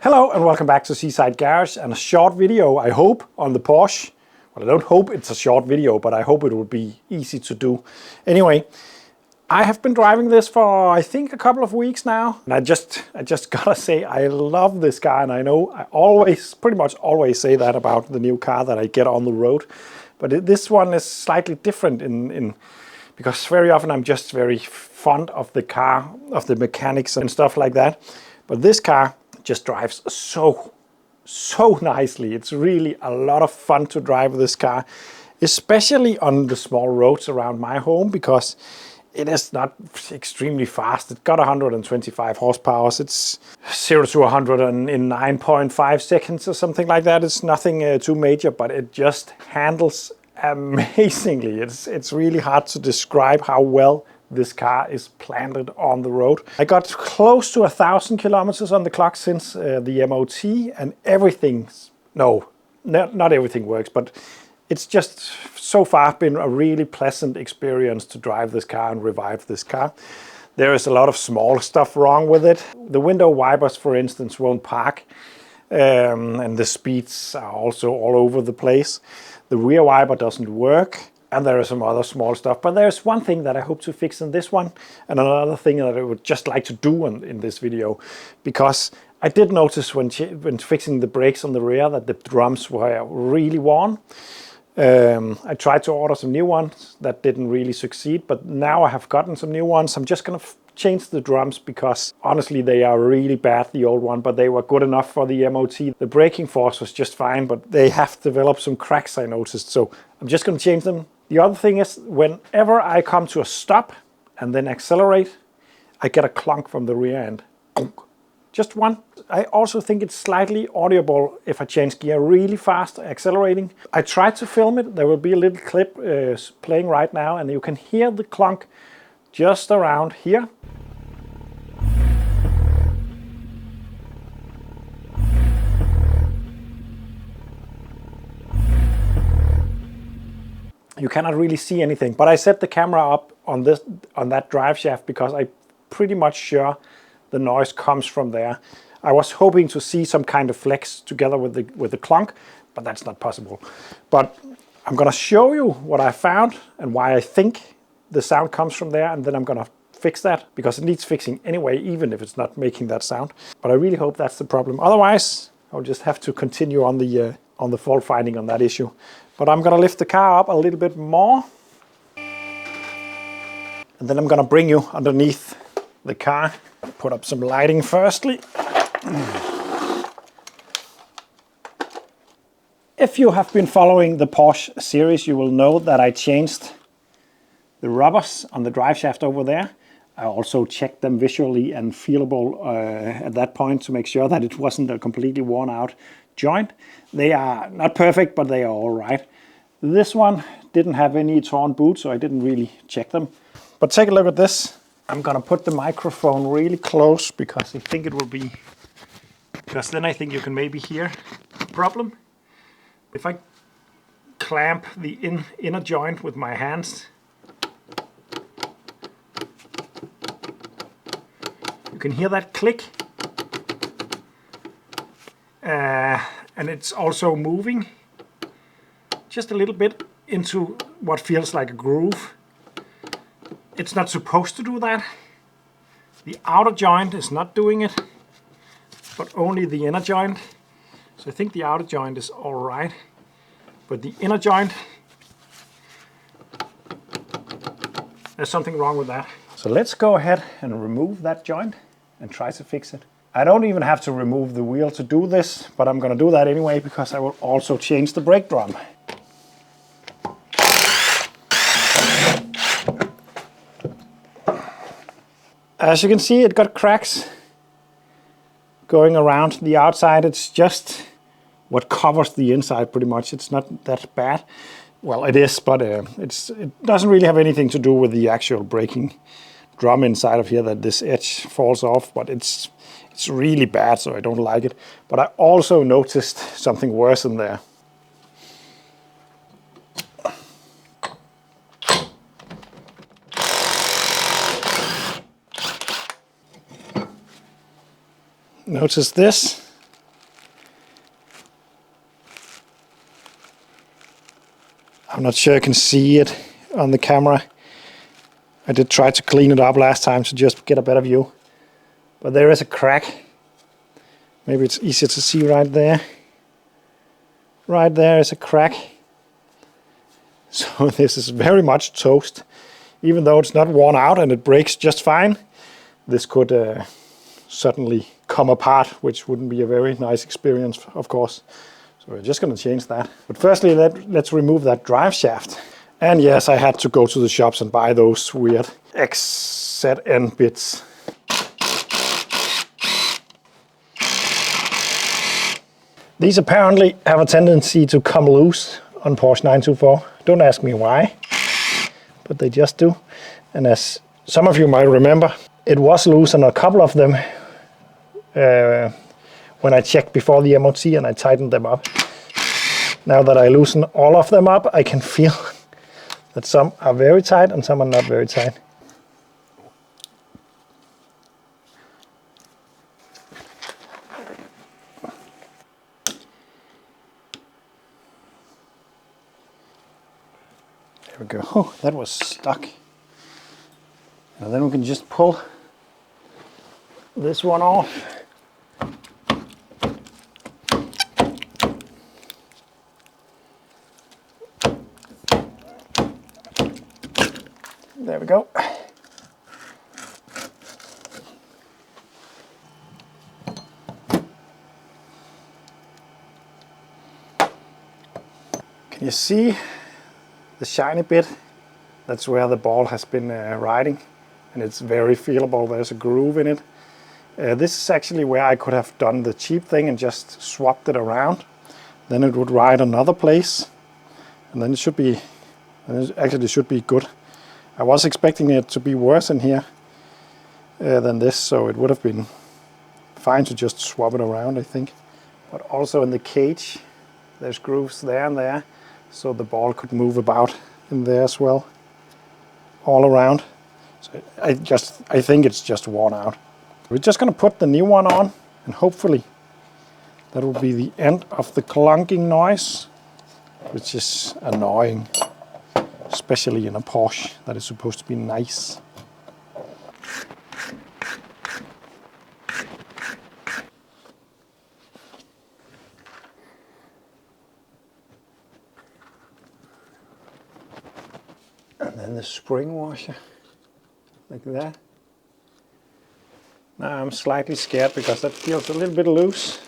Hello and welcome back to Seaside Garage and a short video, I hope, on the Porsche. Well, I don't hope it's a short video, but I hope it will be easy to do. Anyway, I have been driving this for, I think, a couple of weeks now. And I just gotta say, I love this car, and I know I pretty much always say that about the new car that I get on the road. But this one is slightly different because very often I'm just very fond of the car, of the mechanics and stuff like that. But this car just drives so nicely. It's really a lot of fun to drive this car, especially on the small roads around my home, because it is not extremely fast. It's got 125 horsepower. It's 0 to 100 in 9.5 seconds or something like that. It's nothing too major, but it just handles amazingly. It's really hard to describe how well this car is planted on the road. I got close to 1,000 kilometers on the clock since the MOT, and not everything works, but it's just so far been a really pleasant experience to drive this car and revive this car. There is a lot of small stuff wrong with it. The window wipers, for instance, won't park, and the speeds are also all over the place. The rear wiper doesn't work. And there are some other small stuff, but there's one thing that I hope to fix in this one, and another thing that I would just like to do in this video, because I did notice when fixing the brakes on the rear that the drums were really worn. I tried to order some new ones that didn't really succeed, but now I have gotten some new ones. I'm just gonna change the drums because honestly they are really bad, the old one, but they were good enough for the MOT. The braking force was just fine, but they have developed some cracks, I noticed, so I'm just gonna change them. The other thing is, whenever I come to a stop and then accelerate, I get a clonk from the rear end. Just one. I also think it's slightly audible if I change gear really fast, accelerating. I tried to film it. There will be a little clip playing right now, and you can hear the clonk just around here. You cannot really see anything, but I set the camera up on that drive shaft because I'm pretty much sure the noise comes from there. I was hoping to see some kind of flex together with the clonk, but that's not possible. But I'm gonna show you what I found and why I think the sound comes from there, and then I'm gonna fix that because it needs fixing anyway, even if it's not making that sound. But I really hope that's the problem. Otherwise, I'll just have to continue on the fault finding on that issue. But I'm gonna lift the car up a little bit more, and then I'm gonna bring you underneath the car. Put up some lighting firstly. If you have been following the Porsche series, you will know that I changed the rubbers on the drive shaft over there. I also checked them visually and feelable at that point to make sure that it wasn't a completely worn out joint. They are not perfect, but they are all right. This one didn't have any torn boot, so I didn't really check them. But take a look at this. I'm gonna put the microphone really close because I think it will be, because then I think you can maybe hear the problem. If I clamp the inner joint with my hands, you can hear that click. And it's also moving just a little bit into what feels like a groove. It's not supposed to do that. The outer joint is not doing it, but only the inner joint. So I think the outer joint is all right, but the inner joint, there's something wrong with that. So let's go ahead and remove that joint and try to fix it. I don't even have to remove the wheel to do this, but I'm gonna do that anyway because I will also change the brake drum. As you can see, it got cracks going around the outside. It's just what covers the inside pretty much. It's not that bad. Well, it is, but it doesn't really have anything to do with the actual braking drum inside of here that this edge falls off, but it's really bad, so I don't like it. But I also noticed something worse in there. Notice this. I'm not sure you can see it on the camera. I did try to clean it up last time to just get a better view. But there is a crack. Maybe it's easier to see right there. Right there is a crack. So this is very much toast. Even though it's not worn out and it breaks just fine, this could certainly come apart, which wouldn't be a very nice experience, of course. So we're just going to change that. But firstly, let's remove that drive shaft. And yes, I had to go to the shops and buy those weird XZN bits. These apparently have a tendency to come loose on Porsche 924. Don't ask me why, but they just do. And as some of you might remember, it was loose on a couple of them when I checked before the MOT and I tightened them up. Now that I loosen all of them up, I can feel that some are very tight and some are not very tight. There we go. Oh, that was stuck. And then we can just pull this one off. There we go. Can you see the shiny bit? That's where the ball has been riding, and it's very feelable. There's a groove in it. This is actually where I could have done the cheap thing and just swapped it around. Then it would ride another place, and then it should be, actually should be good. I was expecting it to be worse in here than this, so it would have been fine to just swap it around, I think. But also in the cage, there's grooves there and there, so the ball could move about in there as well, all around. So I think it's just worn out. We're just going to put the new one on, and hopefully that will be the end of the clunking noise, which is annoying. Especially in a Porsche that is supposed to be nice. And then the spring washer, like that. Now I'm slightly scared because that feels a little bit loose.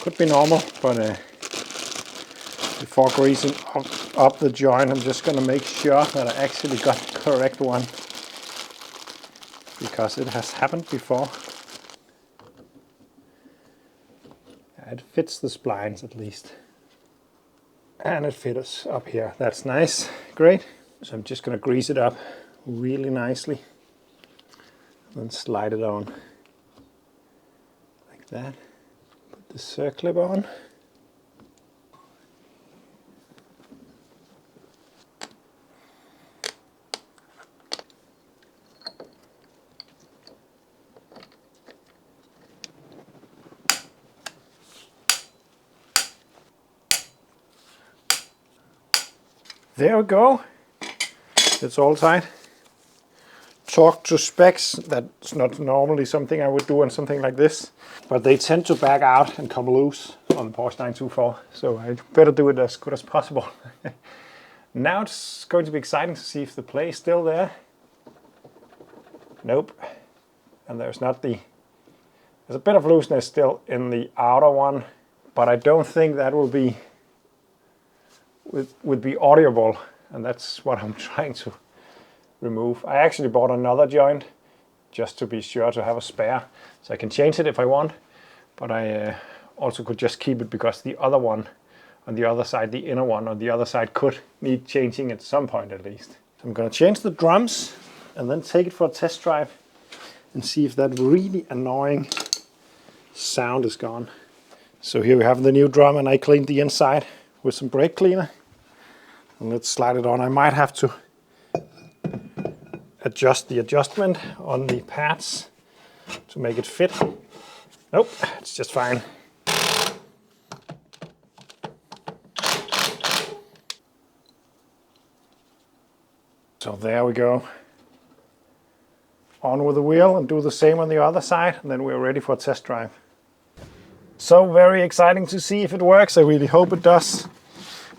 Could be normal, but before greasing up the joint, I'm just going to make sure that I actually got the correct one, because it has happened before. It fits the splines at least, and it fits up here. That's nice, great. So I'm just going to grease it up really nicely and then slide it on like that. Put the circlip on. There we go. It's all tight. Torque to specs. That's not normally something I would do on something like this, but they tend to back out and come loose on the Porsche 924, so I better do it as good as possible. Now it's going to be exciting to see if the play is still there. Nope. And there's not there's a bit of looseness still in the outer one, but I don't think that will be would be audible, and that's what I'm trying to remove. I actually bought another joint just to be sure to have a spare, so I can change it if I want, but I also could just keep it because the other one on the other side, the inner one on the other side, could need changing at some point at least. So I'm going to change the drums and then take it for a test drive and see if that really annoying sound is gone. So here we have the new drum, and I cleaned the inside with some brake cleaner. And let's slide it on. I might have to adjust the adjustment on the pads to make it fit. Nope, it's just fine. So there we go. On with the wheel and do the same on the other side, and then we're ready for a test drive. So very exciting to see if it works. I really hope it does.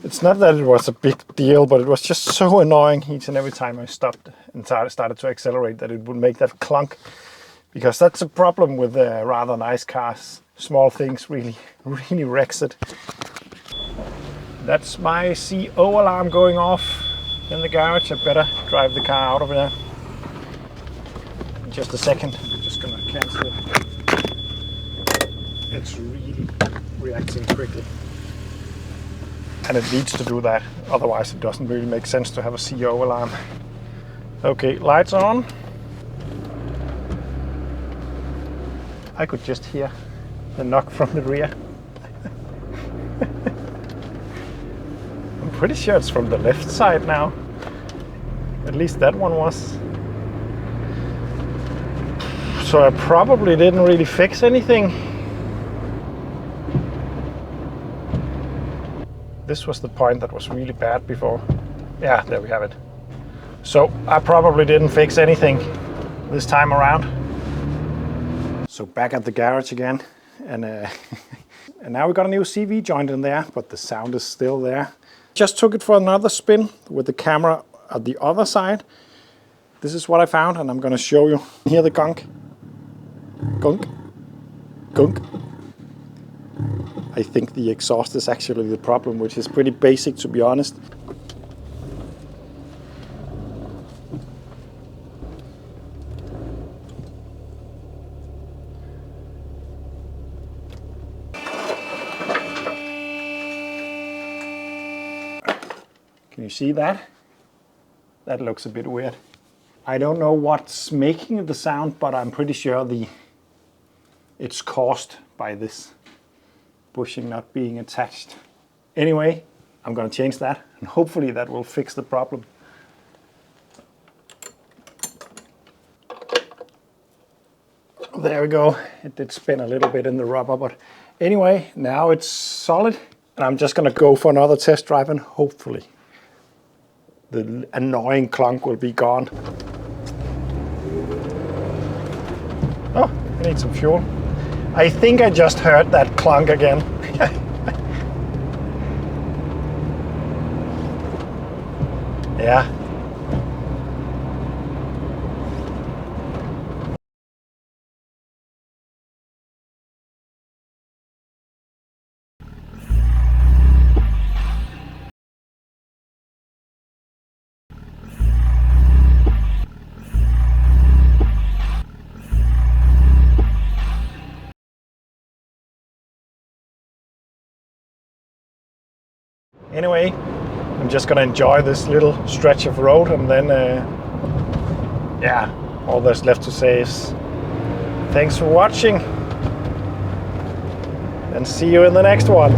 It's not that it was a big deal, but it was just so annoying each and every time I stopped and started to accelerate that it would make that clunk. Because that's a problem with rather nice cars. Small things really wrecks it. That's my CO alarm going off in the garage. I better drive the car out of there. In just a second, I'm just gonna cancel it. It's really reacting quickly. And it needs to do that, otherwise it doesn't really make sense to have a CO alarm. Okay, lights on. I could just hear the knock from the rear. I'm pretty sure it's from the left side now. At least that one was. So I probably didn't really fix anything. This was the point that was really bad before. Yeah, there we have it. So I probably didn't fix anything this time around. So back at the garage again, and and now we got a new CV joint in there, but the sound is still there. Just took it for another spin with the camera at the other side. This is what I found, and I'm gonna show you. Hear the gunk? Gunk? Gunk? I think the exhaust is actually the problem, which is pretty basic, to be honest. Can you see that? That looks a bit weird. I don't know what's making the sound, but I'm pretty sure it's caused by this bushing not being attached. Anyway, I'm gonna change that, and hopefully that will fix the problem. There we go. It did spin a little bit in the rubber, but anyway, now it's solid. And I'm just gonna go for another test drive, and hopefully the annoying clunk will be gone. Oh, I need some fuel. I think I just heard that clunk again. Yeah. Anyway, I'm just gonna enjoy this little stretch of road, and then yeah, all there's left to say is thanks for watching, and see you in the next one.